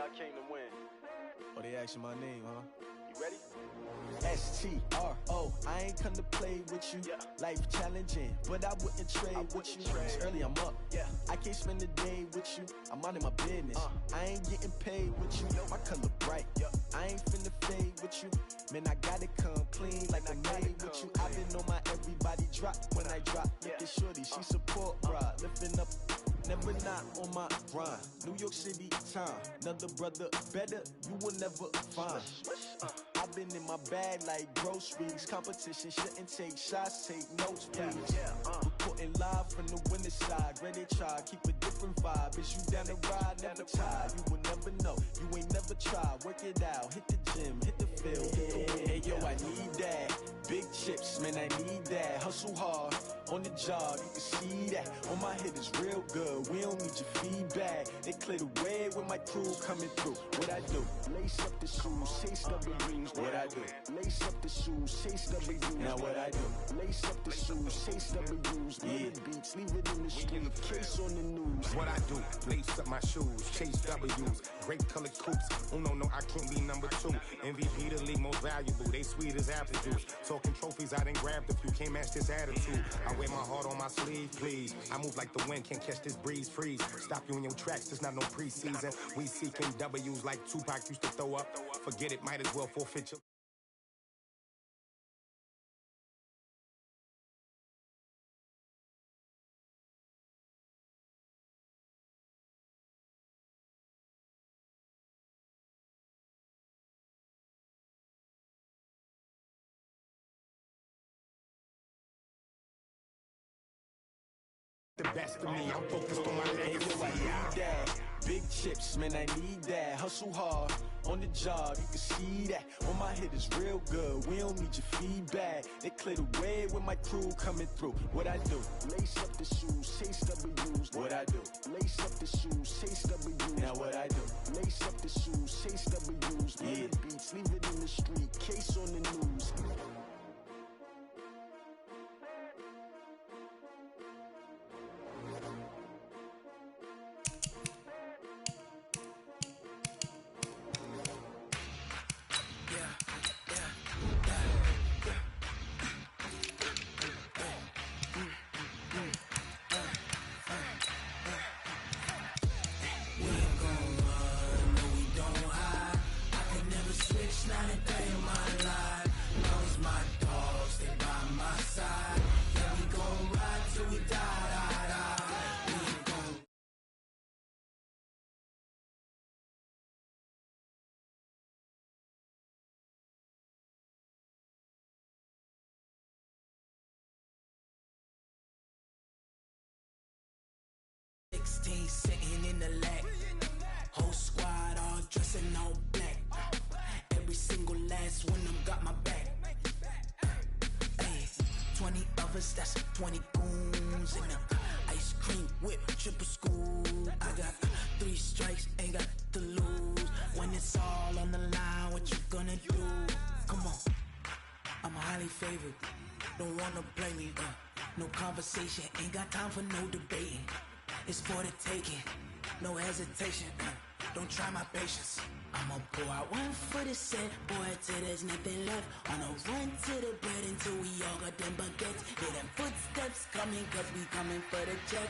I came to win. Oh, they asking my name, huh? You ready? S-T-R-O, I ain't come to play with you. Yeah. Life challenging, but I wouldn't trade with you. It's early, I'm up. Yeah. I can't spend the day with you. I'm minding my business. I ain't getting paid with you. My color bright. I ain't finna fade with you. Man, I gotta come clean like I made with you. I've been on my everybody drop when I drop. Look at shorty, she support, bruh. Lifting up, never not on my grind. New York City time, another brother better, you will never find. I've been in my bag like groceries. Competition shouldn't take shots, take notes, please. Reporting live from the winter side. Ready to try, keep a different vibe. Is you down the ride, never tired. You will never know, you ain't never tried. Work it out, hit the gym, hit the field. Hey yo, I need that. Big chips, man, I need that. Hustle hard, on the job, you can see that. On my head is real good, we don't need your feedback. They clear the way with my crew coming through. What I do? Lace up the shoes, chase W's. What I do? Lace up the shoes, chase W's. Now what I do? Lace up the shoes, chase W's. Yeah. Beats, leave it in the street, case on the news. What I do? Lace up my shoes, chase W's. Great colored coops. Oh no, I can't be number 2. MVP the league most valuable. They sweet as apple juice. Talking trophies, I didn't grab the few. Can't match this attitude. I wear my heart on my sleeve, please. I move like the wind, can't catch this breeze, freeze. Stop you in your tracks, there's not no preseason. We seeking W's like Tupac used to throw up. Forget it, might as well forfeit your... The best of me, I'm focused on my legacy. I need that. Big chips, man, I need that. Hustle hard, on the job, you can see that. On my head is real good, we don't need your feedback. They clear the way with my crew coming through. What I do? Lace up the shoes, chase W's. What I do? Lace up the shoes, chase W's. Now what I do? Lace up the shoes, chase W's. Yeah. Beats, leave it in the street, case on the news. Not a day in my life. Now it's my dogs, they by my side. Yeah, we gon' ride till we die, die, die. We ain't gon' 16 sitting in the lag. Whole squad all dressing all black. Every single last one of them got my back. Hey, 20 of us, that's 20 goons in the ice cream whip, triple scoop. I got 3 strikes, ain't got to lose. When it's all on the line, what you gonna do? Come on, I'm highly favored. Don't wanna play me, no conversation, ain't got time for no debating. It's for the taking, no hesitation. Don't try my patience. I'ma pour out one for the set, boy, till there's nothing left. On a run to the bread until we all got them baguettes. Hear them footsteps coming, cause we coming for the check.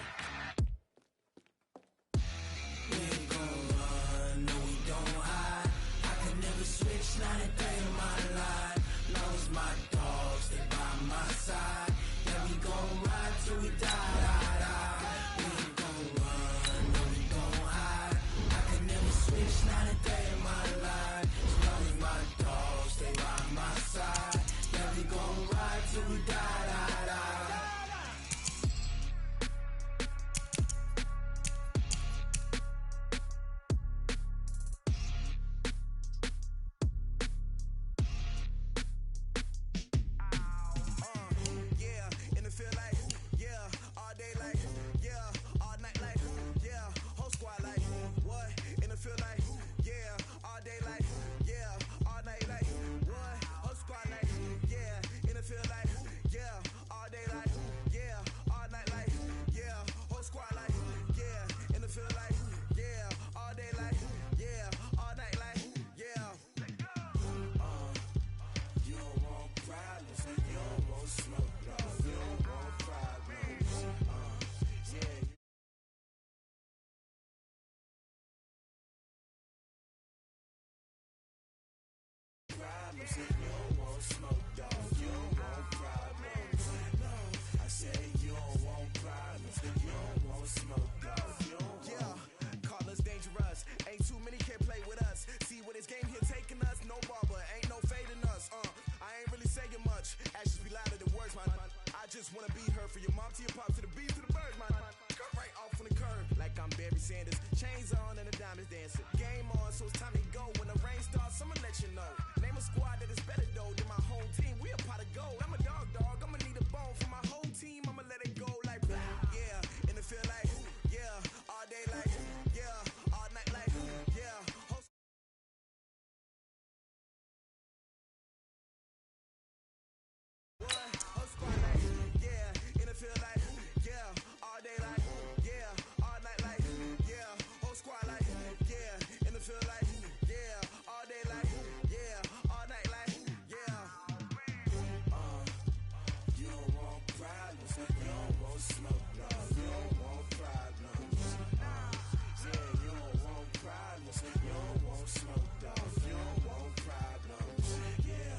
We ain't gon' run, no we don't hide. I could never switch, not a day in my life. Long as my dogs, they by my side. Yeah, we gon' ride till we die, die, die. We ain't gon' run, no we don't hide. I could never switch, not a day in my life. As long as my dogs, they by my side. Yeah, we gon' ride till we die, die, die. You don't want smoke, dog. You don't want problems. No, I said you don't want problems. You don't want smoke, dog. You don't want. Yeah, call us dangerous. Ain't too many can play with us. See where this game here taking us. No barber, ain't no fading us. I ain't really saying much. Actions be louder than words, man. I just wanna be heard from your mom to your pop to the beat to the birds, man. Cut right off on the curb like I'm Barry Sanders. Chains on and the diamonds dancing. Game on, so it's time to go. When the rain starts, I'ma let you know. Name a squad that is better though than my home team. We a pot of gold. I'm a dog. I'ma need a bone for my whole team. I'ma let it go like yeah, and it feel like yeah, all day like yeah, all night like yeah. Whole squad like yeah, and it feel like yeah, all day like yeah, all night like yeah. Whole squad like yeah, and it feel like yeah, all day like yeah, all night like yeah. You don't want problems, you don't want smoke, no. You don't want problems. Yeah, you don't want problems, you don't want smoke, dog. You don't want problems. Yeah,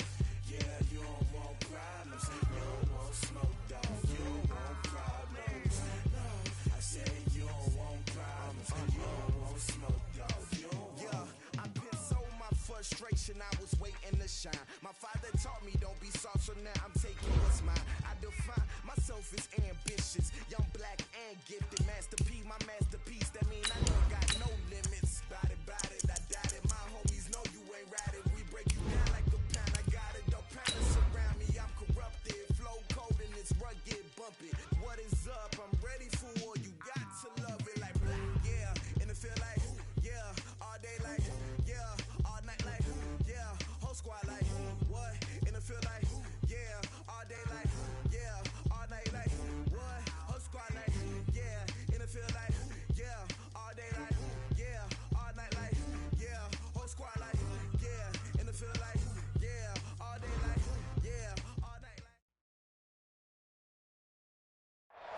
you don't want problems. You don't want smoke, dog. You don't want problems. No, I said you don't want problems. You don't want smoke, dog. You don't want. Yeah, I been so my frustration. I was waiting to shine. My father taught me don't be soft, so now I'm taking what's mine. I define myself as ambitious, young, black, and gifted. Master P, my masterpiece. That mean I don't got no limits. Bout it, I doubt it. My homies know you ain't ratted. We break you down like a pound. I got it, don't panic surround me. I'm corrupted, flow cold and it's rugged, bumpy. What is up? I'm ready for war. You got to love it like yeah, and it feel like yeah, all day like yeah, all night like yeah, whole squad like what? And it feel like yeah, all day like yeah, all night like what? Whole squad like yeah, and it feel like yeah, all day like yeah, all night like yeah, whole squad like yeah, and it feel like yeah, all day like yeah, all night like.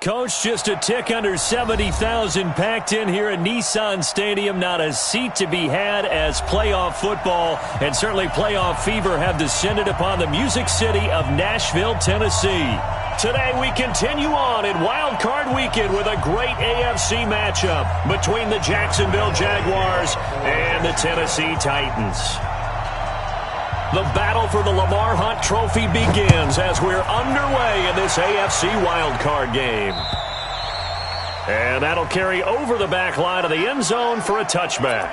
Coach, just a tick under 70,000 packed in here at Nissan Stadium. Not a seat to be had as playoff football and certainly playoff fever have descended upon the Music City of Nashville, Tennessee. Today we continue on in Wild Card Weekend with a great AFC matchup between the Jacksonville Jaguars and the Tennessee Titans. The battle for the Lamar Hunt Trophy begins as we're underway in this AFC wildcard game. And that'll carry over the back line of the end zone for a touchback.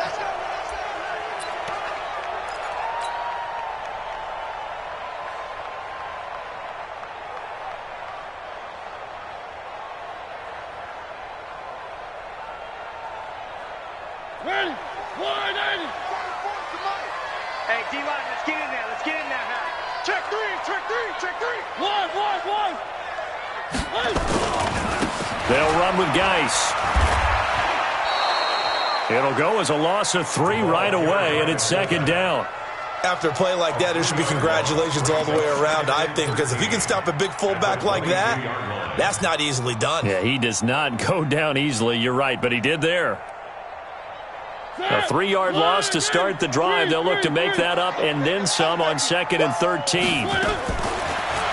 Ready? 180. Hey, D-line, let's get in there. Let's get in there now. Check three. One. They'll run with Geis. It'll go as a loss of 3 right away, and it's second down. After a play like that, there should be congratulations all the way around, I think, because if you can stop a big fullback like that, that's not easily done. Yeah, he does not go down easily. You're right, but he did there. A 3-yard loss to start the drive. They'll look to make that up and then some on 2nd and 13.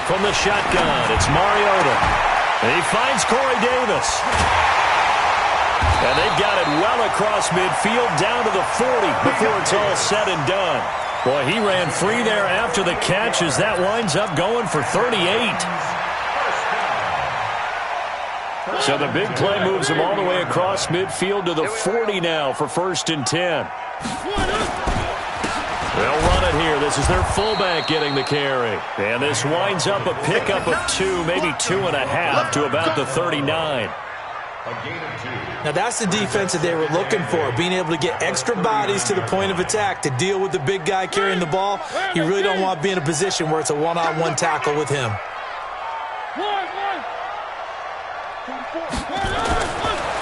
From the shotgun, it's Mariota. He finds Corey Davis. And they've got it well across midfield down to the 40 before it's all said and done. Boy, he ran free there after the catch as that winds up going for 38. So the big play moves him all the way across midfield to the 40 now for 1st and 10. They'll run it here. This is their fullback getting the carry. And this winds up a pickup of 2, maybe 2.5 to about the 39. Now that's the defense that they were looking for, being able to get extra bodies to the point of attack to deal with the big guy carrying the ball. You really don't want to be in a position where it's a one-on-one tackle with him.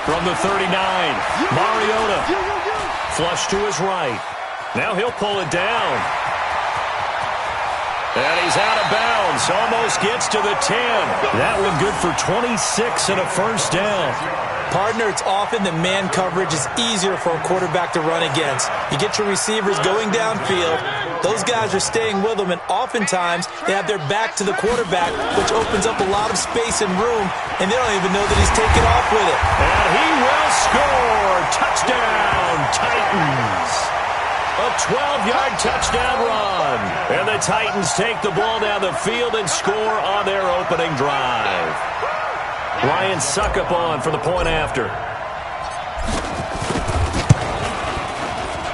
From the 39, Mariota. Flush to his right. Now he'll pull it down. And he's out of bounds. Almost gets to the 10. That one good for 26 and a first down. Partner, it's often that man coverage is easier for a quarterback to run against. You get your receivers going downfield, Those guys are staying with them, and oftentimes they have their back to the quarterback, which opens up a lot of space and room, and they don't even know that he's taken off with it. And he will score. Touchdown, Titans. A 12-yard touchdown run. And the Titans take the ball down the field and score on their opening drive. Ryan Suckup on for the point after.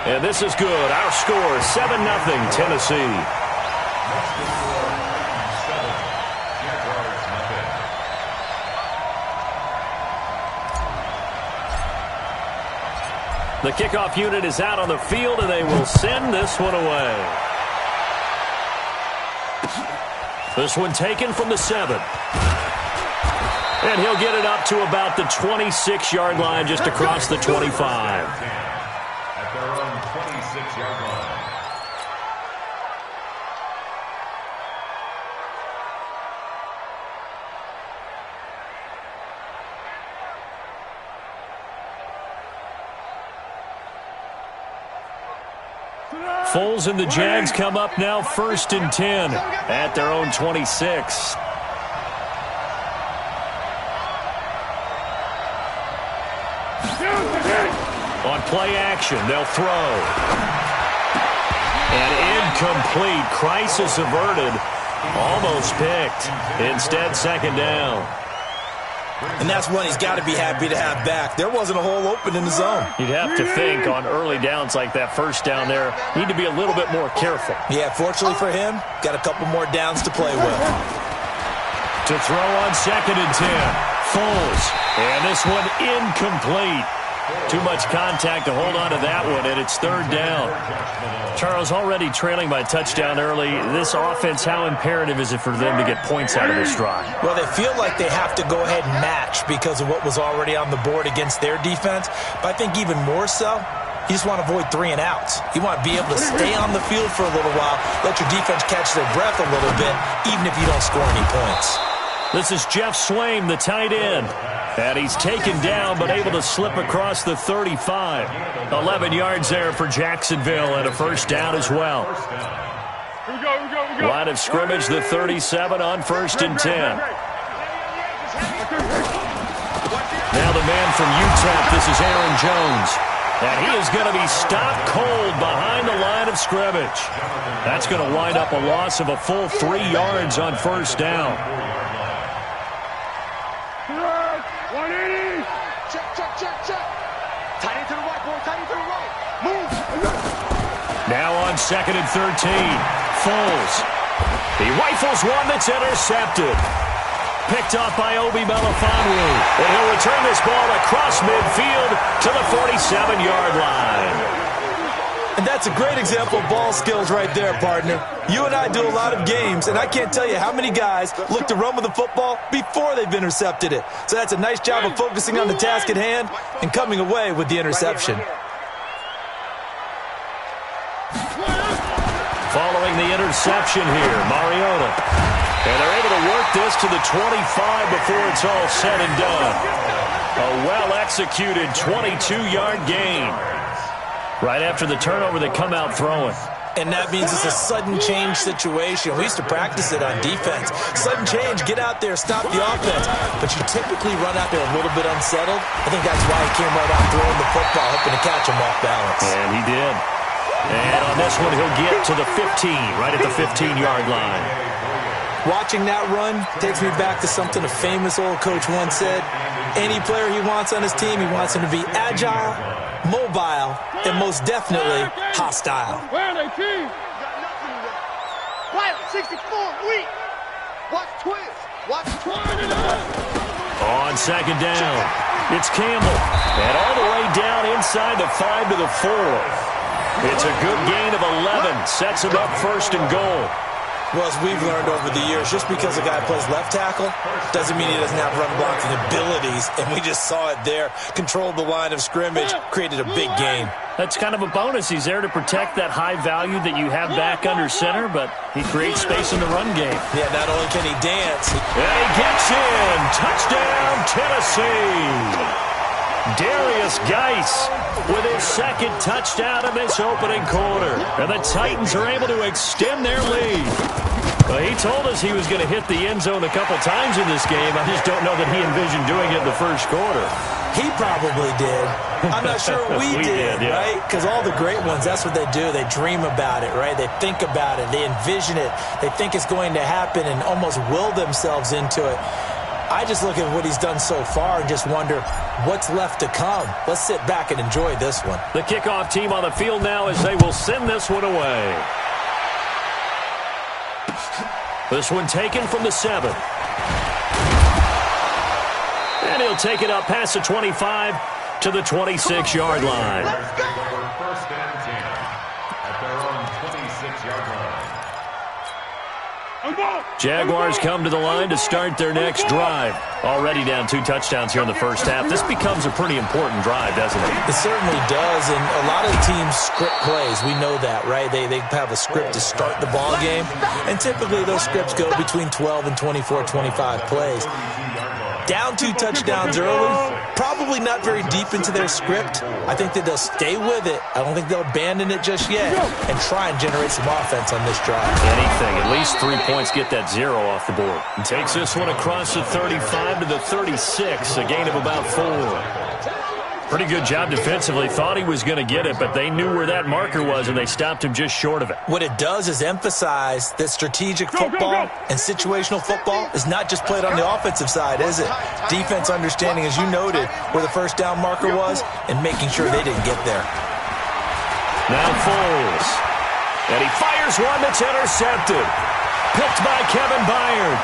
And this is good. Our score, 7-0 Tennessee. The kickoff unit is out on the field, and they will send this one away. This one taken from the 7. And he'll get it up to about the 26-yard line, just across the 25. At their own 26-yard line. Foles and the Jags come up now 1st and 10 at their own 26. On play action, they'll throw. And incomplete. Crisis averted. Almost picked. Instead, 2nd down. And that's one he's got to be happy to have back. There wasn't a hole open in the zone. You'd have to think on early downs like that, 1st down there, need to be a little bit more careful. Yeah, fortunately for him, got a couple more downs to play with. To throw on 2nd and 10. Foles. And this one incomplete. Too much contact to hold on to that one, and it's 3rd down. Charles, already trailing by a touchdown early. This offense, how imperative is it for them to get points out of this drive? Well, they feel like they have to go ahead and match because of what was already on the board against their defense. But I think even more so, you just want to avoid 3 and outs. You want to be able to stay on the field for a little while, let your defense catch their breath a little bit, even if you don't score any points. This is Jeff Swaim, the tight end. And he's taken down, but able to slip across the 35. 11 yards there for Jacksonville, and a 1st down as well. Line of scrimmage, the 37 on 1st and 10. Now the man from UTEP, this is Aaron Jones. And he is going to be stopped cold behind the line of scrimmage. That's going to wind up a loss of a full 3 yards on 1st down. 180. Check. Tight end to the right, boy. Tight end to the right. Move. Now on 2nd and 13. Foles. He rifles one that's intercepted. Picked off by Obi Melifonwu. And he'll return this ball across midfield to the 47-yard line. And that's a great example of ball skills right there, partner. You and I do a lot of games, and I can't tell you how many guys look to run with the football before they've intercepted it. So that's a nice job of focusing on the task at hand and coming away with the interception. Following the interception here, Mariota. And they're able to work this to the 25 before it's all said and done. A well-executed 22-yard gain. Right after the turnover, they come out throwing. And that means it's a sudden change situation. We used to practice it on defense. Sudden change, get out there, stop the offense. But you typically run out there a little bit unsettled. I think that's why he came right out throwing the football, hoping to catch him off balance. And he did. And on this one, he'll get to the 15, right at the 15-yard line. Watching that run takes me back to something a famous old coach once said. Any player he wants on his team, he wants him to be agile, mobile, and most definitely hostile. Where are they, team? Right, 64, weak. Watch twist. Watch twist. On 2nd down, it's Campbell. And all the way down inside the 5 to the 4. It's a good gain of 11. Sets him up 1st and goal. Well, as we've learned over the years, just because a guy plays left tackle doesn't mean he doesn't have run blocking abilities. And we just saw it there. Controlled the line of scrimmage, created a big gain. That's kind of a bonus. He's there to protect that high value that you have back under center, but he creates space in the run game. Yeah, not only can he dance. And he gets in. Touchdown, Tennessee. Darius Geis with his second touchdown in this opening quarter. And the Titans are able to extend their lead. Well, he told us he was going to hit the end zone a couple times in this game. I just don't know that he envisioned doing it in the first quarter. He probably did. I'm not sure we did, yeah. right? Because all the great ones, that's what they do. They dream about it, right? They think about it. They envision it. They think it's going to happen and almost will themselves into it. I just look at what he's done so far and just wonder what's left to come. Let's sit back and enjoy this one. The kickoff team on the field now as they will send this one away. This one taken from the 7. And he'll take it up past the 25 to the 26-yard line. First and 10 at their own 26-yard line. Jaguars come to the line to start their next drive. Already down 2 touchdowns here in the first half. This becomes a pretty important drive, doesn't it? It certainly does, and a lot of teams script plays. We know that, right? They have a script to start the ball game, and typically those scripts go between 12 and 24, 25 plays. Down 2 touchdowns early, probably not very deep into their script. I think that they'll stay with it. I don't think they'll abandon it just yet and try and generate some offense on this drive. Anything, at least 3 points, get that 0 off the board. And takes this one across the 35 to the 36, a gain of about 4. Pretty good job defensively. Thought he was going to get it, but they knew where that marker was, and they stopped him just short of it. What it does is emphasize that strategic football and situational football is not just played on the offensive side, is it? Defense understanding, as you noted, where the first down marker was and making sure they didn't get there. Now Foles. And he fires one that's intercepted. Picked by Kevin Byard.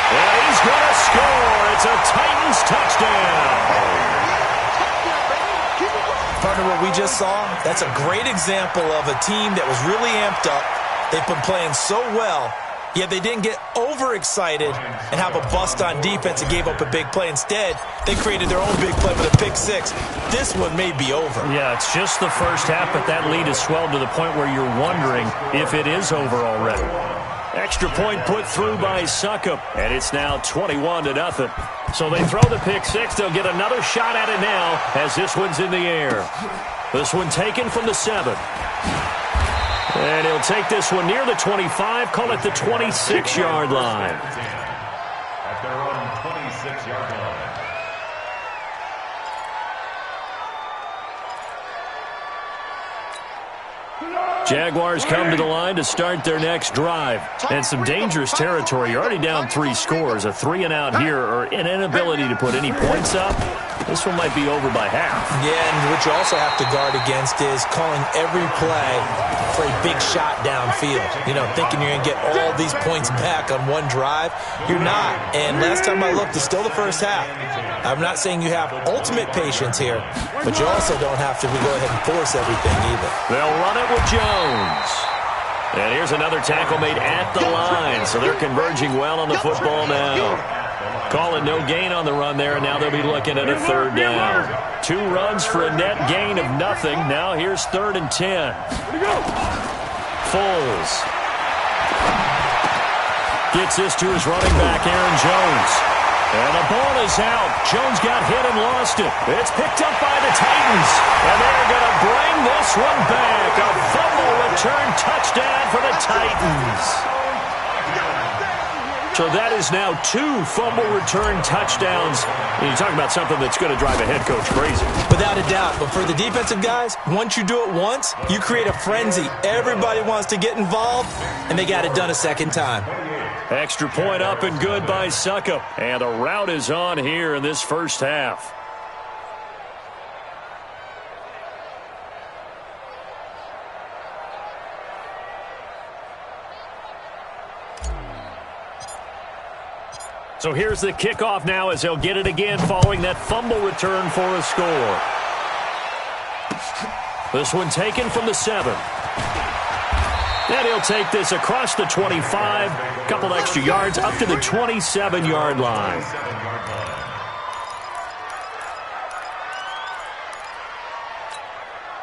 And he's going to score. It's a Titans touchdown. Partner, what we just saw, that's a great example of a team that was really amped up. They've been playing so well, yet they didn't get overexcited and have a bust on defense and gave up a big play. Instead, they created their own big play with a pick 6. This one may be over. Yeah, it's just the first half, but that lead has swelled to the point where you're wondering if it is over already. Extra point put through by Succop, and it's now 21-0. So they throw the pick 6. They'll get another shot at it now as this one's in the air. This one taken from the 7. And he'll take this one near the 25, call it the 26-yard line. At their own 26-yard line. Jaguars come to the line to start their next drive. And some dangerous territory. You're already down 3 scores. A 3-and-out here or an inability to put any points up. This one might be over by half. Yeah, and what you also have to guard against is calling every play for a big shot downfield. You know, thinking you're going to get all these points back on one drive. You're not. And last time I looked, it's still the first half. I'm not saying you have ultimate patience here, but you also don't have to go ahead and force everything either. They'll run it with Jones. And here's another tackle made at the line, so they're converging well on the football now. Calling no gain on the run there, and now they'll be looking at a 3rd down. 2 runs for a net gain of nothing. Now here's 3rd and 10. Foles gets this to his running back, Aaron Jones. And the ball is out. Jones got hit and lost it. It's picked up by the Titans. And they're going to bring this one back. A fumble return touchdown for the Titans. So that is now 2 fumble return touchdowns. And you talk about something that's going to drive a head coach crazy. Without a doubt. But for the defensive guys, once you do it once, you create a frenzy. Everybody wants to get involved, and they got it done a second time. Extra point up and good by Succop. And the route is on here in this first half. So here's the kickoff now as they'll get it again following that fumble return for a score. This one taken from the 7. And he'll take this across the 25, couple extra yards up to the 27-yard line.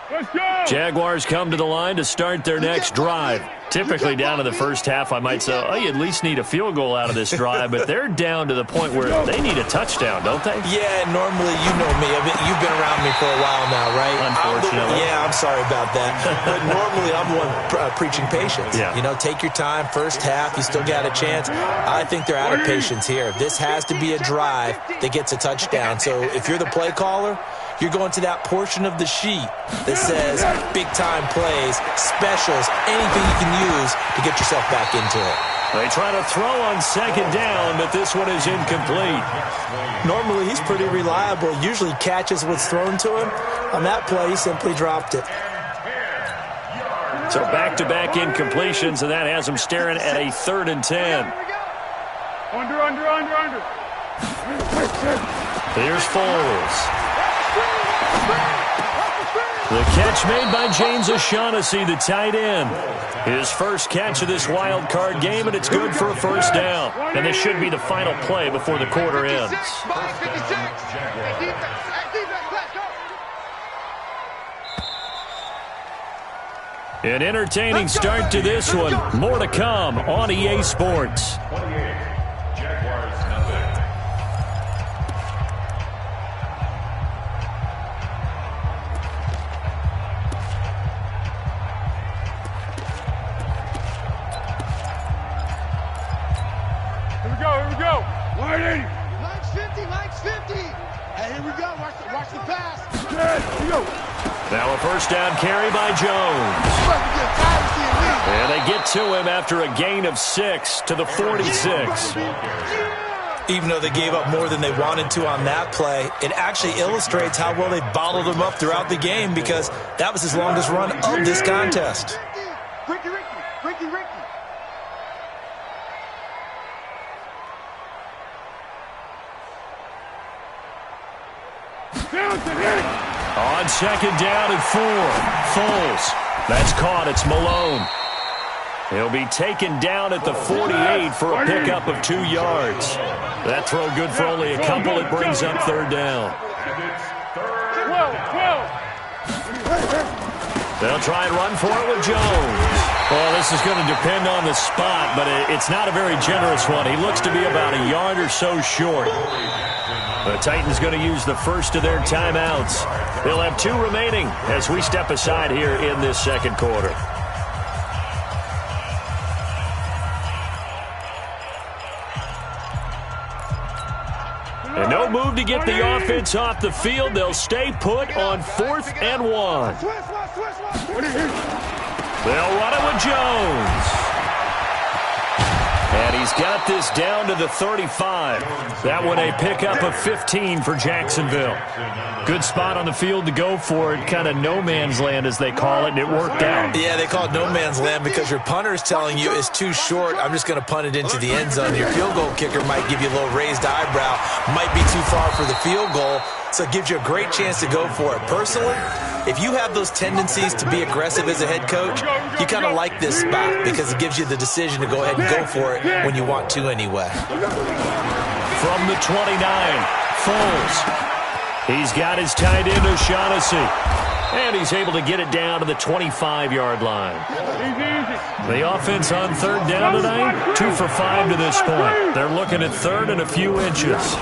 Let's go. Jaguars come to the line to start their next drive. Typically down in the first half, I might say, oh, you at least need a field goal out of this drive, but they're down to the point where they need a touchdown, don't they? Yeah, normally, you know me. You've been around me for a while now, right? Unfortunately. I'm sorry about that. But normally, I'm the one preaching patience. Yeah. You know, take your time. First half, you still got a chance. I think they're out of patience here. This has to be a drive that gets a touchdown. So if you're the play caller, you're going to that portion of the sheet that says big-time plays, specials, anything you can use to get yourself back into it. They try to throw on second down, but this one is incomplete. Normally, he's pretty reliable. Usually catches what's thrown to him. On that play, he simply dropped it. So back-to-back incompletions, and that has him staring at a 3rd and 10. Under. Here's Foles. The catch made by James O'Shaughnessy, the tight end. His first catch of this wild card game, and it's good for a first down. And this should be the final play before the quarter ends. An entertaining start to this one. More to come on EA Sports. Here we go. 180. Line's 50. Hey, here we go. Watch the pass. Here we go. Now a first down carry by Jones. And they get to him after a gain of 6 to the 46. Even though they gave up more than they wanted to on that play, it actually illustrates how well they bottled him up throughout the game because that was his longest run of this contest. Ricky. On second down and 4. Foles. That's caught. It's Malone. He'll be taken down at the 48 for a pickup of 2 yards. That throw good for only a couple. It brings up 3rd down. 12. They'll try and run for it with Jones. Well, this is going to depend on the spot, but it's not a very generous one. He looks to be about a yard or so short. The Titans going to use the first of their timeouts. They'll have 2 remaining as we step aside here in this second quarter. And no move to get the offense off the field. They'll stay put on 4th and 1. They'll run it with Jones. And he's got this down to the 35. That one a pickup of 15 for Jacksonville. Good spot on the field to go for it. Kind of no man's land, as they call it, and it worked out. Yeah, they call it no man's land because your punter's telling you it's too short. I'm just going to punt it into the end zone. Your field goal kicker might give you a little raised eyebrow. Might be too far for the field goal, so it gives you a great chance to go for it. Personally, if you have those tendencies to be aggressive as a head coach, you kind of like this spot because it gives you the decision to go ahead and go for it when you want to anyway. From the 29, Foles. He's got his tight end, O'Shaughnessy. And he's able to get it down to the 25-yard line. The offense on 3rd down tonight, 2 for 5 to this point. They're looking at 3rd and a few inches.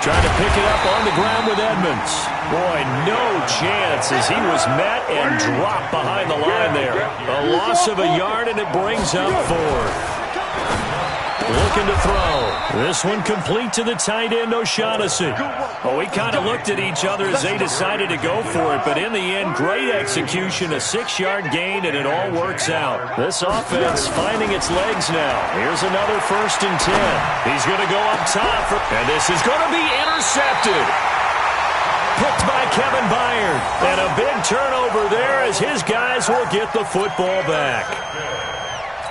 Trying to pick it up on the ground with Edmonds. Boy, no chance as he was met and dropped behind the line there. A loss of a yard, and it brings up 4. Looking to throw. This one complete to the tight end, O'Shaughnessy. Well, we kind of looked at each other as they decided to go for it, but in the end, great execution, a 6-yard gain, and it all works out. This offense finding its legs now. Here's another 1st and 10. He's going to go up top, and this is going to be intercepted. Picked by Kevin Byard. And a big turnover there as his guys will get the football back.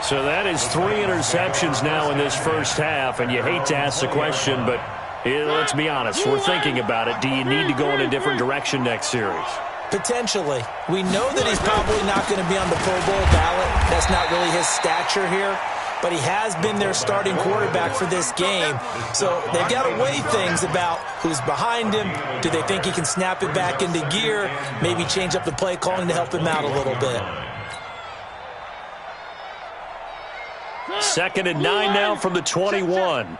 So that is 3 interceptions now in this first half, and you hate to ask the question, but let's be honest, we're thinking about it. Do you need to go in a different direction next series? Potentially. We know that he's probably not going to be on the Pro Bowl ballot. That's not really his stature here. but he has been their starting quarterback for this game. So they've got to weigh things about who's behind him. Do they think he can snap it back into gear? Maybe change up the play calling to help him out a little bit. 2nd and 9 now from the 21.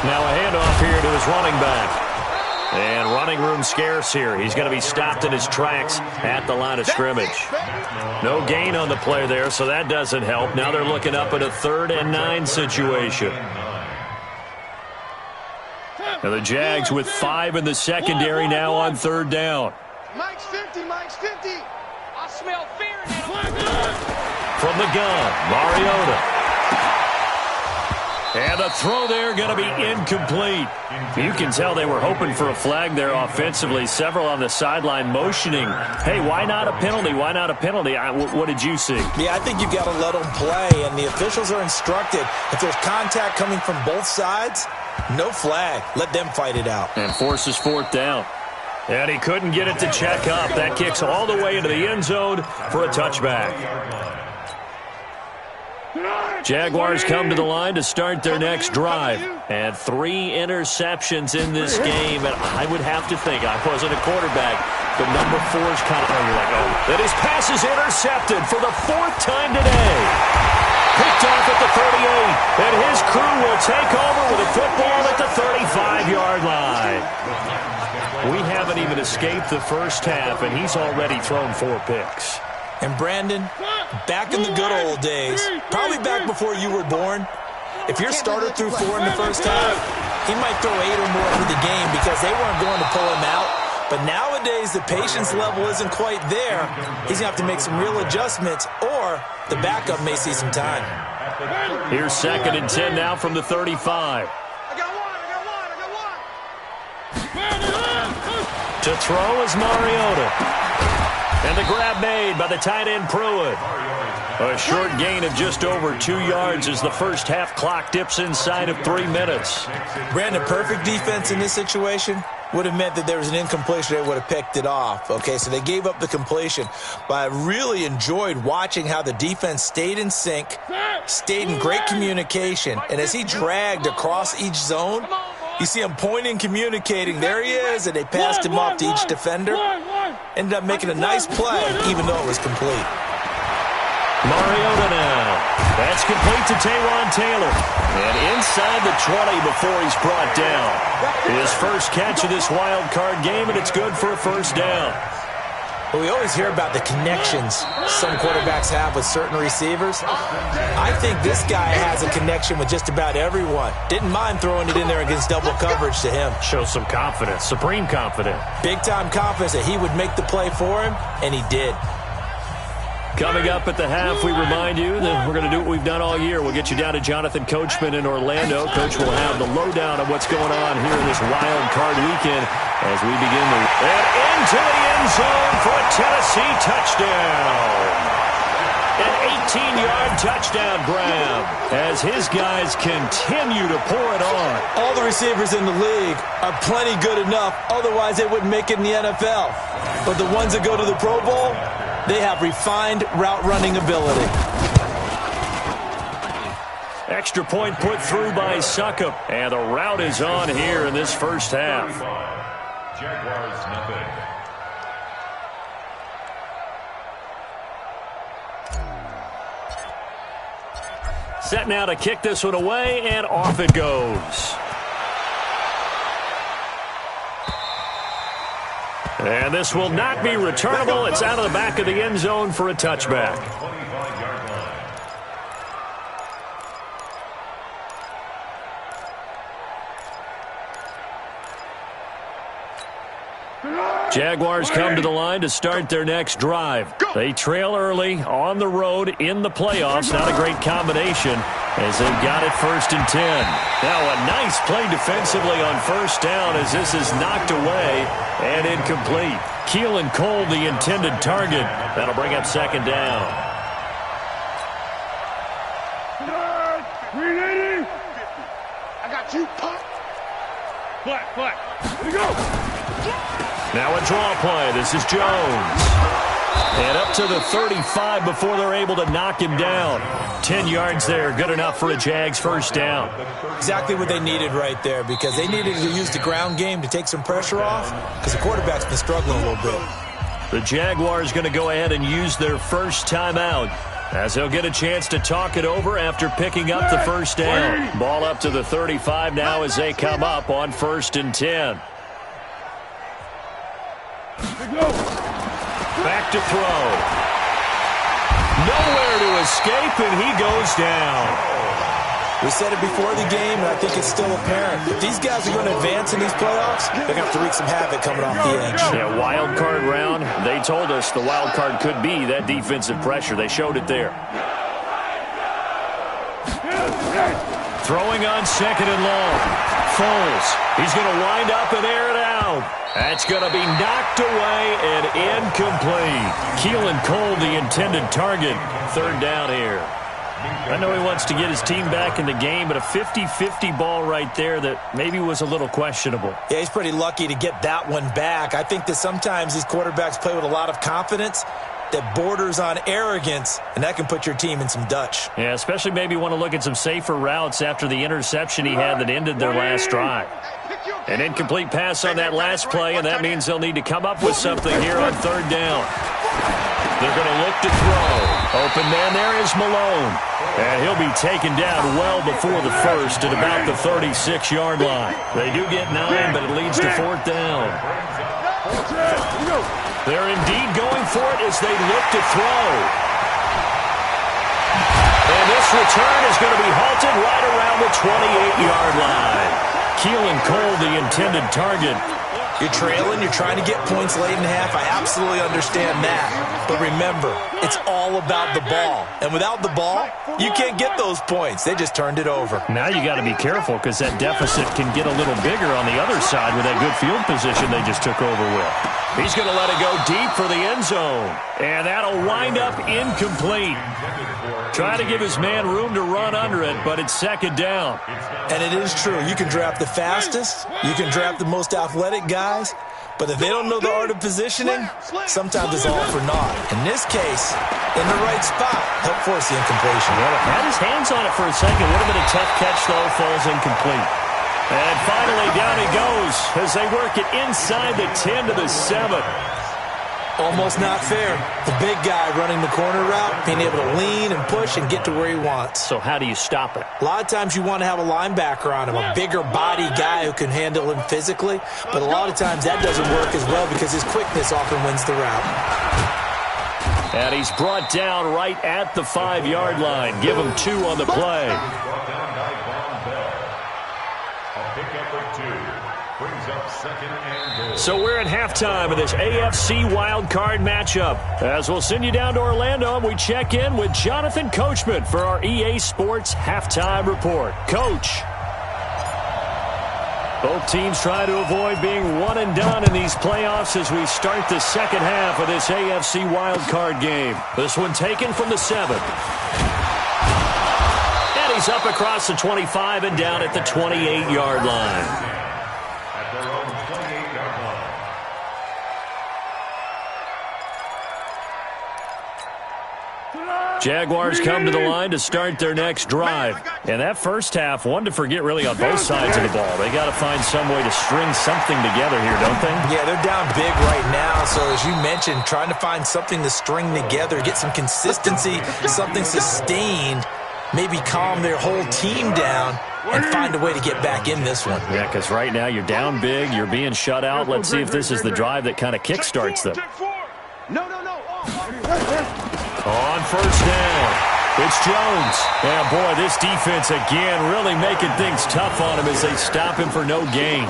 Now a handoff here to his running back. And running room scarce here. He's going to be stopped in his tracks at the line of scrimmage. No gain on the play there, so that doesn't help. Now they're looking up at a 3rd and 9 situation. Now the Jags with 5 in the secondary now on 3rd down. Mike's 50, Mike's 50. I smell fear in From the gun, Mariota. And the throw there going to be incomplete. You can tell they were hoping for a flag there offensively. Several on the sideline motioning, hey, why not a penalty? Why not a penalty? What did you see? Yeah, I think you've got to let them play, and the officials are instructed. If there's contact coming from both sides, no flag. Let them fight it out. And forces 4th down. And he couldn't get it to check up. That kicks all the way into the end zone for a touchback. Jaguars come to the line to start their next drive. And 3 interceptions in this game. And I would have to think, I wasn't a quarterback, but number 4 is kind of, you're like, oh. That his pass is intercepted for the 4th time today. Picked off at the 38. And his crew will take over with a football at the 35-yard line. We haven't even escaped the first half, and he's already thrown 4 picks. And Brandon, back in the good old days, probably back before you were born, if your starter threw 4 in the first half, he might throw 8 or more for the game because they weren't going to pull him out. But nowadays, the patience level isn't quite there. He's going to have to make some real adjustments, or the backup may see some time. Here's 2nd and 10 now from the 35. To throw is Mariota. And the grab made by the tight end Pruitt. A short gain of just over 2 yards as the first half clock dips inside of 3 minutes. Brandon, perfect defense in this situation would have meant that there was an incompletion. They would have picked it off. Okay, so they gave up the completion. But I really enjoyed watching how the defense stayed in sync, stayed in great communication. And as he dragged across each zone, you see him pointing, communicating. There he is, and they passed him off to each defender. Ended up making a nice play, even though it was complete. Mariota now. That's complete to Taywan Taylor. And inside the 20 before he's brought down. His first catch of this wild card game, and it's good for a 1st down. Well, we always hear about the connections some quarterbacks have with certain receivers. I think this guy has a connection with just about everyone. Didn't mind throwing it in there against double coverage to him. Shows some confidence, supreme confidence. Big-time confidence that he would make the play for him, and he did. Coming up at the half, we remind you that we're going to do what we've done all year. We'll get you down to Jonathan Coachman in Orlando. Coach will have the lowdown of what's going on here in this wild card weekend as we begin the... And into the end zone for a Tennessee touchdown. An 18-yard touchdown grab as his guys continue to pour it on. All the receivers in the league are plenty good enough. Otherwise, they wouldn't make it in the NFL. But the ones that go to the Pro Bowl, they have refined route-running ability. Extra point put through by Succop. And the route is on here in this first half. Jaguars nothing. Set now to kick this one away, and off it goes. And this will not be returnable. It's out of the back of the end zone for a touchback. Jaguars come to the line to start their next drive. They trail early on the road in the playoffs. Not a great combination as they've got it 1st and 10. Now a nice play defensively on 1st down as this is knocked away and incomplete. Keelan Cole, the intended target. That'll bring up 2nd down. 380. I got you, pop. Flat. Here we go. Now a draw play. This is Jones. And up to the 35 before they're able to knock him down. 10 yards there, good enough for a Jags first down. Exactly what they needed right there, because they needed to use the ground game to take some pressure off, because the quarterback's been struggling a little bit. The Jaguars going to go ahead and use their first timeout, as they'll get a chance to talk it over after picking up the first down. Ball up to the 35 now as they come up on 1st and 10. Back to throw. Nowhere to escape, and he goes down. We said it before the game, and I think it's still apparent. If these guys are going to advance in these playoffs, they're going to have to wreak some havoc coming off the edge. Yeah, wild card round. They told us the wild card could be that defensive pressure. They showed it there. Throwing on 2nd and long. Foles. He's going to wind up and air it out. That's going to be knocked away and incomplete. Keelan Cole, the intended target. 3rd down here. I know he wants to get his team back in the game, but a 50-50 ball right there that maybe was a little questionable. Yeah, he's pretty lucky to get that one back. I think that sometimes these quarterbacks play with a lot of confidence that borders on arrogance, and that can put your team in some Dutch. Yeah, especially maybe want to look at some safer routes after the interception he had that ended their last drive. An incomplete pass on that last play, and that means they'll need to come up with something here on 3rd down. They're going to look to throw. Open man there is Malone. And he'll be taken down well before the first at about the 36-yard line. They do get 9, but it leads to 4th down. They're indeed going for it as they look to throw. And this return is going to be halted right around the 28-yard line. Keelan Cole, the intended target. You're trailing, you're trying to get points late in half. I absolutely understand that. But remember, it's all about the ball. And without the ball, you can't get those points. They just turned it over. Now you got to be careful because that deficit can get a little bigger on the other side with that good field position they just took over with. He's going to let it go deep for the end zone. And that'll wind up incomplete. Trying to give his man room to run under it, but it's 2nd down. And it is true. You can draft the fastest. You can draft the most athletic guys. But if they don't know the art of positioning, sometimes it's all for naught. In this case, in the right spot, help force the incompletion. Well, had his hands on it for a second. Would have been a tough catch, though. Falls incomplete. And finally, down he goes as they work it inside the 10 to the 7. Almost not fair. The big guy running the corner route, being able to lean and push and get to where he wants. So how do you stop it? A lot of times you want to have a linebacker on him, a bigger body guy who can handle him physically. But a lot of times that doesn't work as well because his quickness often wins the route. And he's brought down right at the 5-yard line. Give him 2 on the play. So we're at halftime of this AFC wildcard matchup. As we'll send you down to Orlando, and we check in with Jonathan Coachman for our EA Sports Halftime Report. Coach. Both teams try to avoid being one and done in these playoffs as we start the second half of this AFC wildcard game. This one taken from the 7. And he's up across the 25 and down at the 28-yard line. Jaguars come to the line to start their next drive. And that first half, one to forget really on both sides of the ball. They got to find some way to string something together here, don't they? Yeah, they're down big right now. So as you mentioned, trying to find something to string together, get some consistency, something sustained, maybe calm their whole team down and find a way to get back in this one. Yeah, because right now you're down big, you're being shut out. Let's see if this is the drive that kind of kickstarts them. No. On first down, it's Jones. Yeah, boy, this defense again really making things tough on him as they stop him for no gain.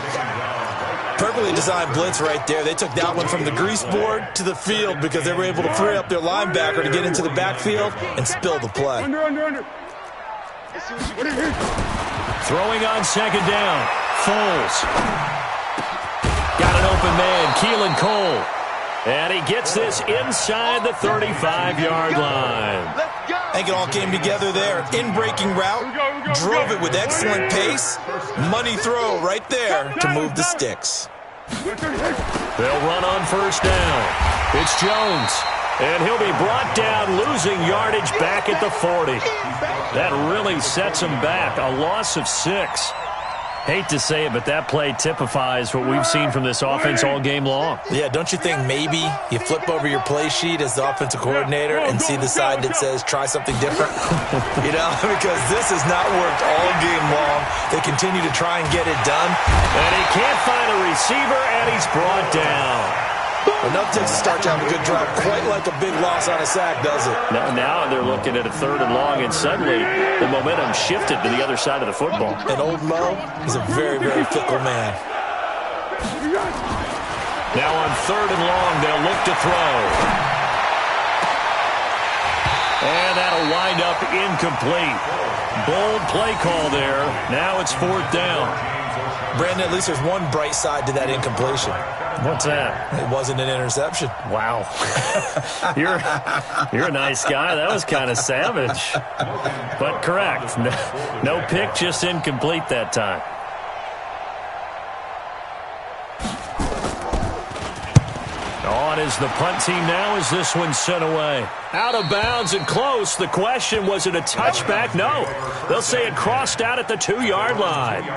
Perfectly designed blitz right there. They took that one from the grease board to the field because they were able to free up their linebacker to get into the backfield and spill the play. Throwing on second down, Foles. Got an open man, Keelan Cole. And he gets this inside the 35-yard line. I think it all came together there. In-breaking route, drove it with excellent pace. Money throw right there to move the sticks. They'll run on first down. It's Jones. And he'll be brought down, losing yardage back at the 40. That really sets him back. A loss of 6. Hate to say it, but that play typifies what we've seen from this offense all game long. Yeah, don't you think maybe you flip over your play sheet as the offensive coordinator and see the side that says try something different? Because this has not worked all game long. They continue to try and get it done. And he can't find a receiver, and he's brought down. Enough takes to start to have a good drive, quite like a big loss on a sack, does it? Now they're looking at a 3rd and long, and suddenly the momentum shifted to the other side of the football. And old Mo is a very, very fickle man. Now on 3rd and long, they'll look to throw. And that'll wind up incomplete. Bold play call there. Now it's 4th down. Brandon, at least there's one bright side to that incompletion. What's that? It wasn't an interception. Wow. You're a nice guy. That was kind of savage. But correct. No pick, just incomplete that time. On is the punt team now as this one's sent away. Out of bounds and close. The question, was it a touchback? No. They'll say it crossed out at the 2-yard line.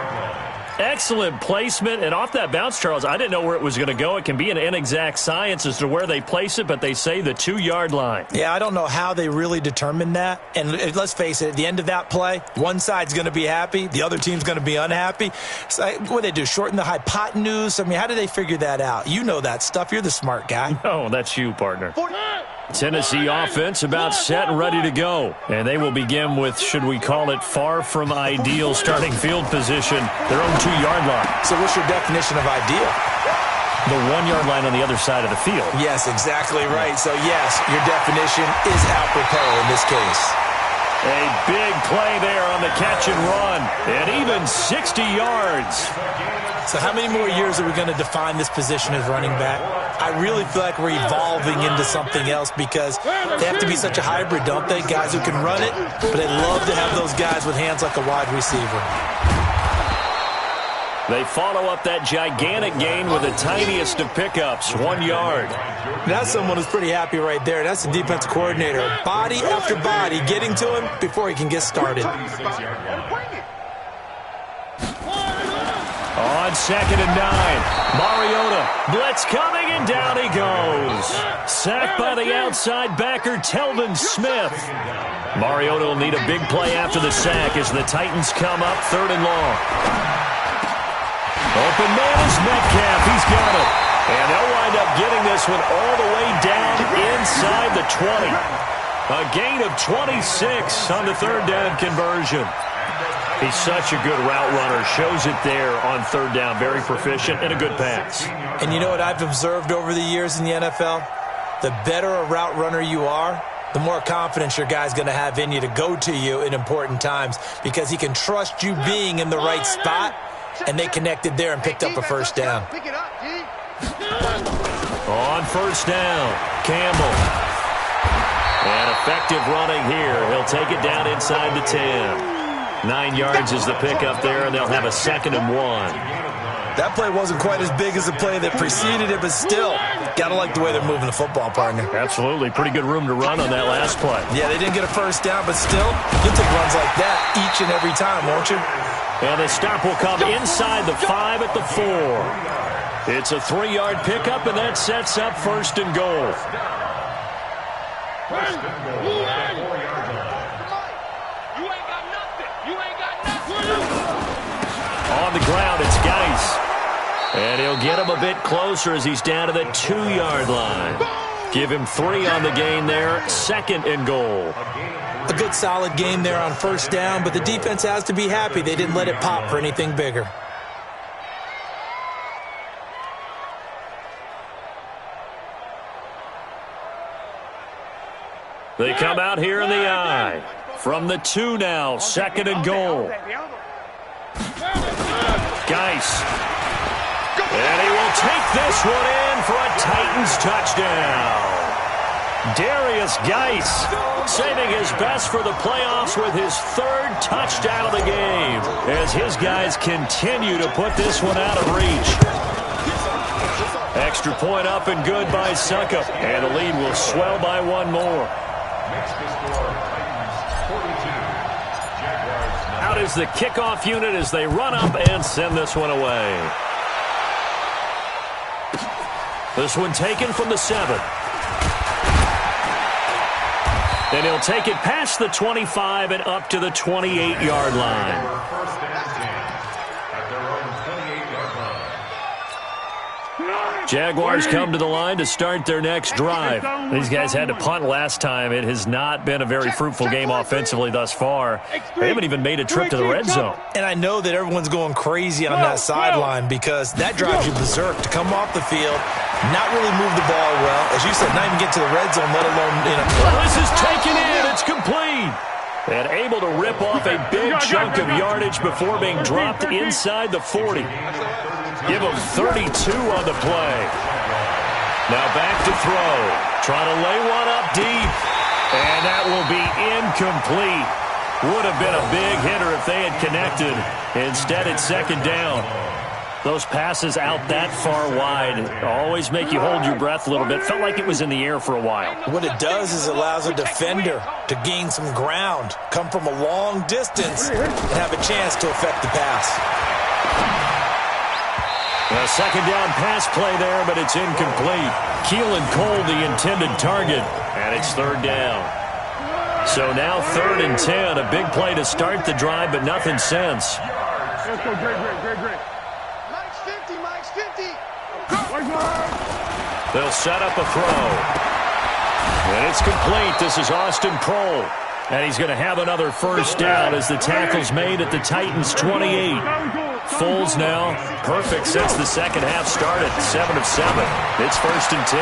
Excellent placement, and off that bounce, Charles, I didn't know where it was going to go. It can be an inexact science as to where they place it, but they say the 2-yard line. Yeah, I don't know how they really determined that. And let's face it, at the end of that play, one side's going to be happy, the other team's going to be unhappy. So what do they do, shorten the hypotenuse? I mean, how do they figure that out? You know that stuff. You're the smart guy. No, that's you, partner. Tennessee offense about set and ready to go. And they will begin with, should we call it, far from ideal starting field position, their own 2-yard line. So what's your definition of ideal? The 1-yard line on the other side of the field. Yes, exactly right. So, yes, your definition is apropos in this case. A big play there on the catch and run. And even 60 yards. So how many more years are we going to define this position as running back? I really feel like we're evolving into something else because they have to be such a hybrid, don't they? Guys who can run it, but they love to have those guys with hands like a wide receiver. They follow up that gigantic gain with the tiniest of pickups, 1 yard. That's someone who's pretty happy right there. That's the defensive coordinator. Body after body getting to him before he can get started. On 2nd and 9, Mariota, blitz coming, and down he goes. Sacked by the outside backer, Telvin Smith. Mariota will need a big play after the sack as the Titans come up 3rd and long. Open man is Metcalf. He's got it. And they'll wind up getting this one all the way down inside the 20. A gain of 26 on the 3rd down conversion. He's such a good route runner. Shows it there on 3rd down. Very proficient and a good pass. And you know what I've observed over the years in the NFL? The better a route runner you are, the more confidence your guy's going to have in you to go to you in important times because he can trust you being in the right spot, and they connected there and picked up a 1st down. On 1st down, Campbell. And effective running here. He'll take it down inside the 10. 9 yards is the pickup there, and they'll have a 2nd and 1. That play wasn't quite as big as the play that preceded it, but still, got to like the way they're moving the football, partner. Absolutely. Pretty good room to run on that last play. Yeah, they didn't get a 1st down, but still, you'll take runs like that each and every time, won't you? And the stop will come inside the 5 at the 4. It's a 3-yard pickup, and that sets up 1st and goal. First and goal at the 4-yard line. On the ground, it's Geis. And he'll get him a bit closer as he's down to the 2-yard line. Give him 3 on the gain there, 2nd and goal. A good solid game there on 1st down, but the defense has to be happy they didn't let it pop for anything bigger. They come out here in the I. From the 2 now, 2nd and goal. Geis. And he will take this one in for a Titans touchdown. Darius Geis saving his best for the playoffs with his 3rd touchdown of the game as his guys continue to put this one out of reach. Extra point up and good by Suckup. And the lead will swell by one more. Makes the score Titans 42. Jaguars 9. Out is the kickoff unit as they run up and send this one away. This one taken from the 7. And he'll take it past the 25 and up to the 28-yard line. First and 10 at their own 28-yard line. Jaguars come to the line to start their next drive. These guys had to punt last time. It has not been a very fruitful game offensively thus far. They haven't even made a trip to the red zone. And I know that everyone's going crazy on that sideline because that drives you berserk to come off the field, not really move the ball well. As you said, not even get to the red zone, let alone in a play. Well, this is taken in. It's complete. And able to rip off a big chunk of yardage before being dropped inside the 40. Give him 32 on the play. Now back to throw. Trying to lay one up deep. And that will be incomplete. Would have been a big hitter if they had connected. Instead, it's second down. Those passes out that far wide always make you hold your breath a little bit. Felt like it was in the air for a while. What it does is it allows a defender to gain some ground, come from a long distance, and have a chance to affect the pass. A second down pass play there, but it's incomplete. Keelan Cole, the intended target, and it's third down. So now 3rd and 10, a big play to start the drive, but nothing since. Let's go, great. They'll set up a throw. And it's complete. This is Austin Kroll. And he's going to have another first down as the tackle's made at the Titans' 28. Foles now perfect since the second half started. 7 of 7. It's 1st and 10.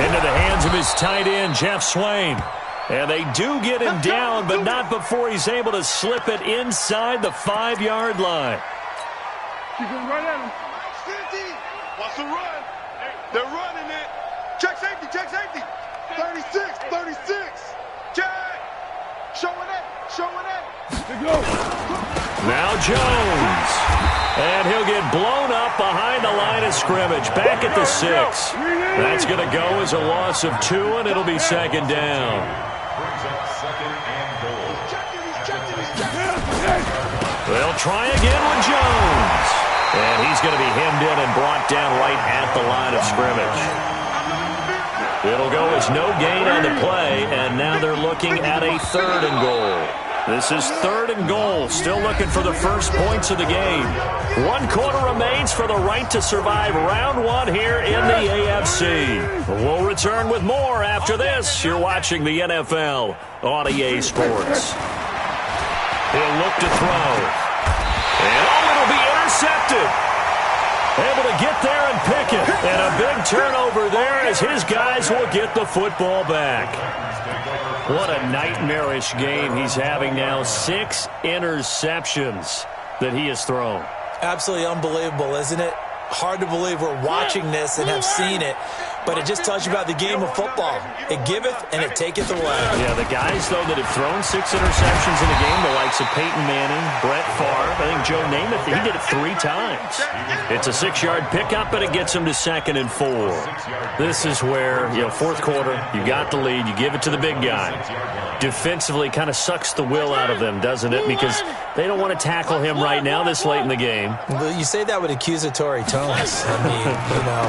Into the hands of his tight end, Jeff Swain. And they do get him down, but not before he's able to slip it inside the 5-yard line. Keep going right at him. 50. Wants to run. They're running it. Check safety. 36. Check. Showing it. Let's go. Now Jones. And he'll get blown up behind the line of scrimmage. Back at the 6. That's going to go as a loss of 2, and it'll be second down. Brings up second and goal. They'll try again with Jones. And he's going to be hemmed in and brought down right at the line of scrimmage. It'll go as no gain on the play, and now they're looking at a 3rd and goal. This is 3rd and goal, still looking for the first points of the game. 1 quarter remains for the right to survive round 1 here in the AFC. We'll return with more after this. You're watching the NFL on EA Sports. He'll look to throw. And it'll be intercepted. Able to get there and pick it. And a big turnover there as his guys will get the football back. What a nightmarish game he's having now. 6 interceptions that he has thrown. Absolutely unbelievable, isn't it? Hard to believe we're watching this and have seen it, but it just tells you about the game of football. It giveth and it taketh away. Yeah, the guys, though, that have thrown 6 interceptions in a game, the likes of Peyton Manning, Brett Favre, I think Joe Namath, he did it 3 times. It's a 6-yard pickup, but it gets him to 2nd and 4. This is where, 4th quarter, you got the lead, you give it to the big guy. Defensively kind of sucks the will out of them, doesn't it? Because they don't want to tackle him right now this late in the game. Well, you say that with accusatory tones. I mean,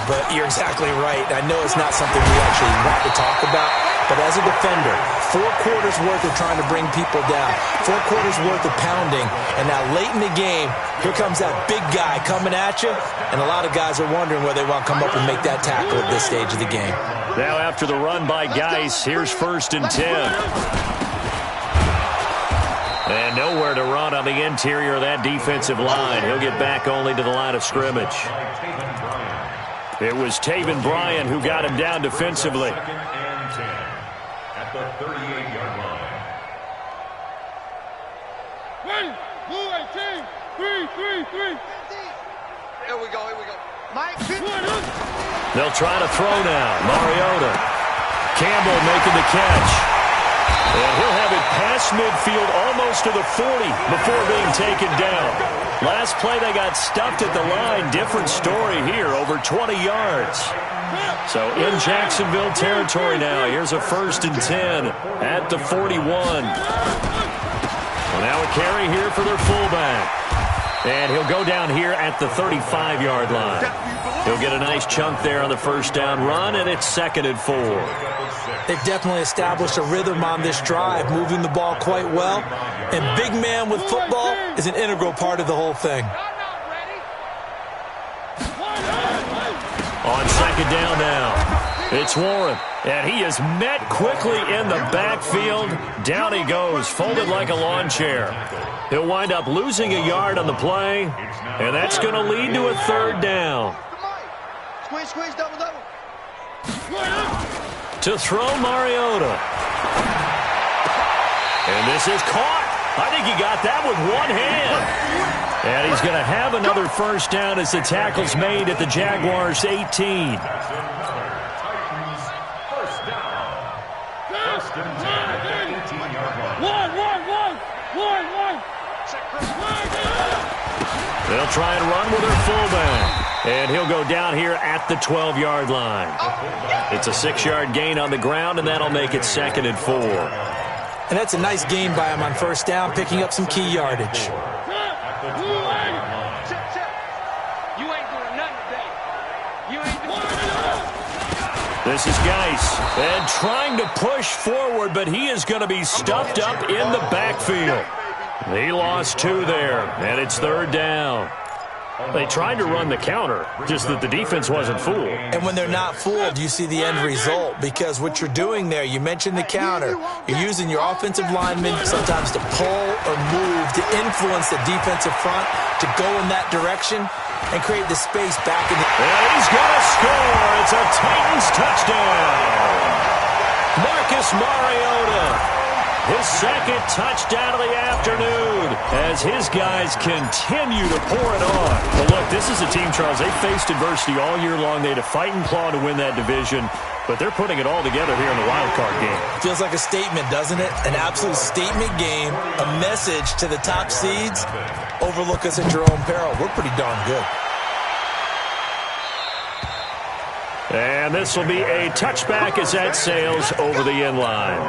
but you're exactly right. I know it's not something we actually want to talk about, but as a defender, 4 quarters worth of trying to bring people down, 4 quarters worth of pounding, and now late in the game, here comes that big guy coming at you, and a lot of guys are wondering whether they want to come up and make that tackle at this stage of the game. Now after the run by Geis, here's 1st and 10. And nowhere to run on the interior of that defensive line. He'll get back only to the line of scrimmage. It was Taven Bryan who got him down defensively. 2nd and 10 at the 38-yard line. Ready, blue 18, 3. Here we go. Mike, They'll try to throw now. Mariota. Campbell making the catch. And he'll have it past midfield almost to the 40 before being taken down. Last play they got stuffed at the line. Different story here, over 20 yards. So in Jacksonville territory now. Here's a 1st and 10 at the 41. Well, now a carry here for their fullback. And he'll go down here at the 35-yard line. He'll get a nice chunk there on the first down run, and it's 2nd and 4. They've definitely established a rhythm on this drive, moving the ball quite well. And big man with football is an integral part of the whole thing. On 2nd down now, it's Warren. And he is met quickly in the backfield. Down he goes, folded like a lawn chair. He'll wind up losing a yard on the play, and that's going to lead to a 3rd down. Squeeze, double. To throw Mariota. And this is caught. I think he got that with one hand. And he's going to have another first down as the tackle's made at the Jaguars' 18. They'll try and run with their fullback. And he'll go down here at the 12-yard line. It's a 6-yard gain on the ground, and that'll make it 2nd and 4. And that's a nice gain by him on first down, picking up some key yardage. This is Geis, and trying to push forward, but he is going to be stuffed up in the backfield. He lost 2 there, and it's 3rd down. They tried to run the counter, just that the defense wasn't fooled. And when they're not fooled, you see the end result, because what you're doing there, you mentioned the counter. You're using your offensive linemen sometimes to pull or move, to influence the defensive front, to go in that direction and create the space back in the... And he's going to score. It's a Titans touchdown. Marcus Mariota. His 2nd touchdown of the afternoon as his guys continue to pour it on. But look, this is a team, Charles, they faced adversity all year long. They had to fight and claw to win that division, but they're putting it all together here in the wild card game. Feels like a statement, doesn't it? An absolute statement game, a message to the top seeds. Overlook us at your own peril. We're pretty darn good. And this will be a touchback as that sails over the end line.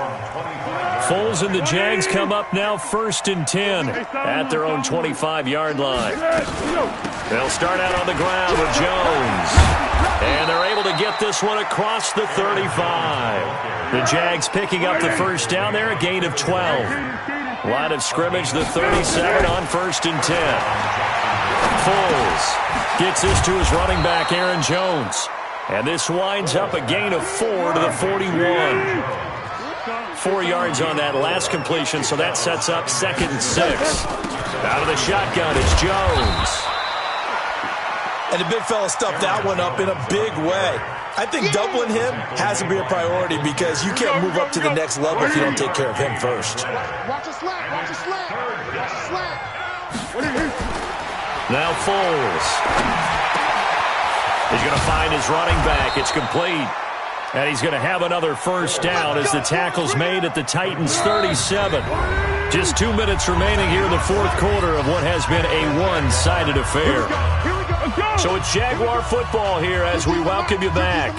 Foles and the Jags come up now 1st and 10 at their own 25-yard line. They'll start out on the ground with Jones. And they're able to get this one across the 35. The Jags picking up the first down there, a gain of 12. Line of scrimmage, the 37 on 1st and 10. Foles gets this to his running back, Aaron Jones. And this winds up a gain of 4 to the 41. 4 yards on that last completion, so that sets up 2nd and 6. Out of the shotgun, it's Jones. And the big fella stuffed that one up in a big way. I think doubling him has to be a priority because you can't move up to the next level if you don't take care of him first. Watch a slant. Now Foles. He's going to find his running back. It's complete. And he's going to have another first down as the tackle's made at the Titans' 37. Just 2 minutes remaining here in the 4th quarter of what has been a one-sided affair. So it's Jaguar football here as we welcome you back.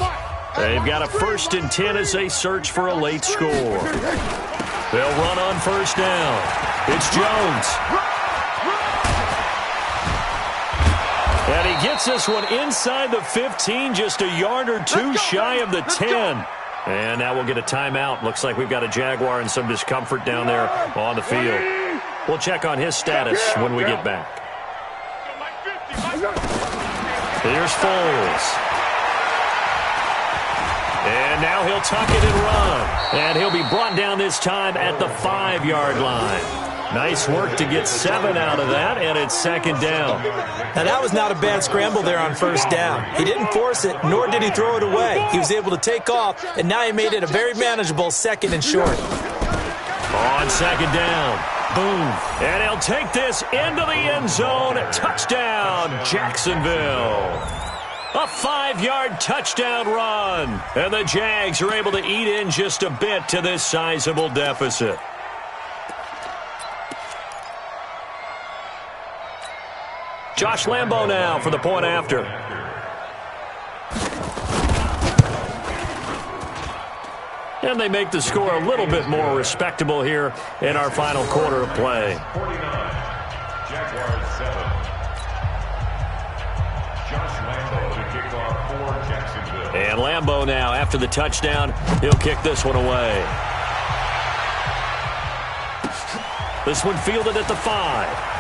They've got a 1st and 10 as they search for a late score. They'll run on first down. It's Jones. And he gets this one inside the 15, just a yard or 2 shy of the 10. And now we'll get a timeout. Looks like we've got a Jaguar in some discomfort down there on the field. We'll check on his status when we get back. Here's Foles. And now he'll tuck it and run. And he'll be brought down this time at the 5-yard line. Nice work to get 7 out of that, and it's 2nd down. Now, that was not a bad scramble there on first down. He didn't force it, nor did he throw it away. He was able to take off, and now he made it a very manageable 2nd and short. On 2nd down, boom. And he'll take this into the end zone. Touchdown, Jacksonville. A 5-yard touchdown run. And the Jags are able to eat in just a bit to this sizable deficit. Josh Lambo now for the point after. And they make the score a little bit more respectable here in our final quarter of play. 49, Jaguars 7. Josh Lambo to kick off for Jacksonville. And Lambo now, after the touchdown, he'll kick this one away. This one fielded at the 5.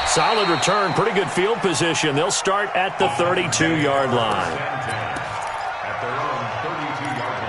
Solid return, pretty good field position. They'll start at the 32-yard line. At their own 32-yard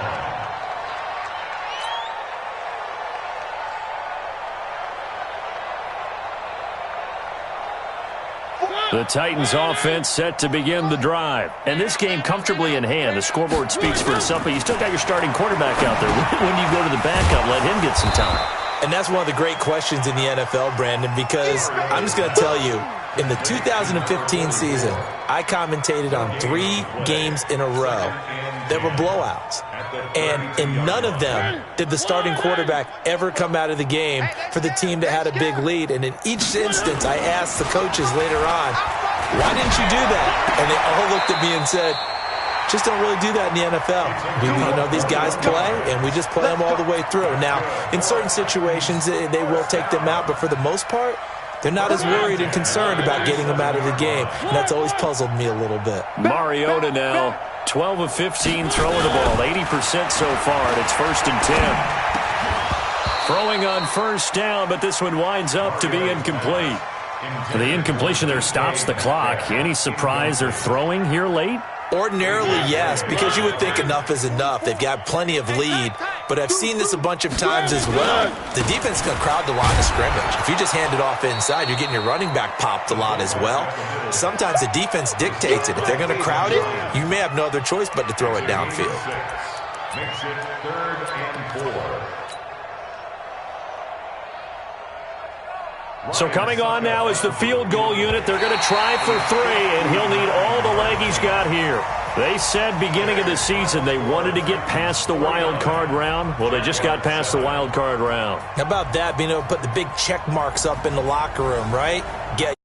line. The Titans offense set to begin the drive. And this game comfortably in hand. The scoreboard speaks for itself, but you still got your starting quarterback out there. When you go to the backup, let him get some time. And that's one of the great questions in the NFL, Brandon, because I'm just going to tell you, in the 2015 season, I commentated on 3 games in a row that were blowouts. And in none of them did the starting quarterback ever come out of the game for the team that had a big lead. And in each instance, I asked the coaches later on, why didn't you do that? And they all looked at me and said, just don't really do that in the NFL. These guys play, and we just play them all the way through. Now, in certain situations, they will take them out, but for the most part, they're not as worried and concerned about getting them out of the game, and that's always puzzled me a little bit. Mariota now, 12 of 15 throwing the ball, 80% so far, and it's 1st and 10. Throwing on first down, but this one winds up to be incomplete. The incompletion there stops the clock. Any surprise they're throwing here late? Ordinarily, yes, because you would think enough is enough. They've got plenty of lead, but I've seen this a bunch of times as well. The defense is going to crowd the line of scrimmage. If you just hand it off inside, you're getting your running back popped a lot as well. Sometimes the defense dictates it. If they're going to crowd it, you may have no other choice but to throw it downfield. Makes it 3rd and 4. So coming on now is the field goal unit. They're going to try for 3, and he'll need all the leg he's got here. They said beginning of the season they wanted to get past the wild card round. Well, they just got past the wild card round. How about that, being able to put the big check marks up in the locker room, right? Get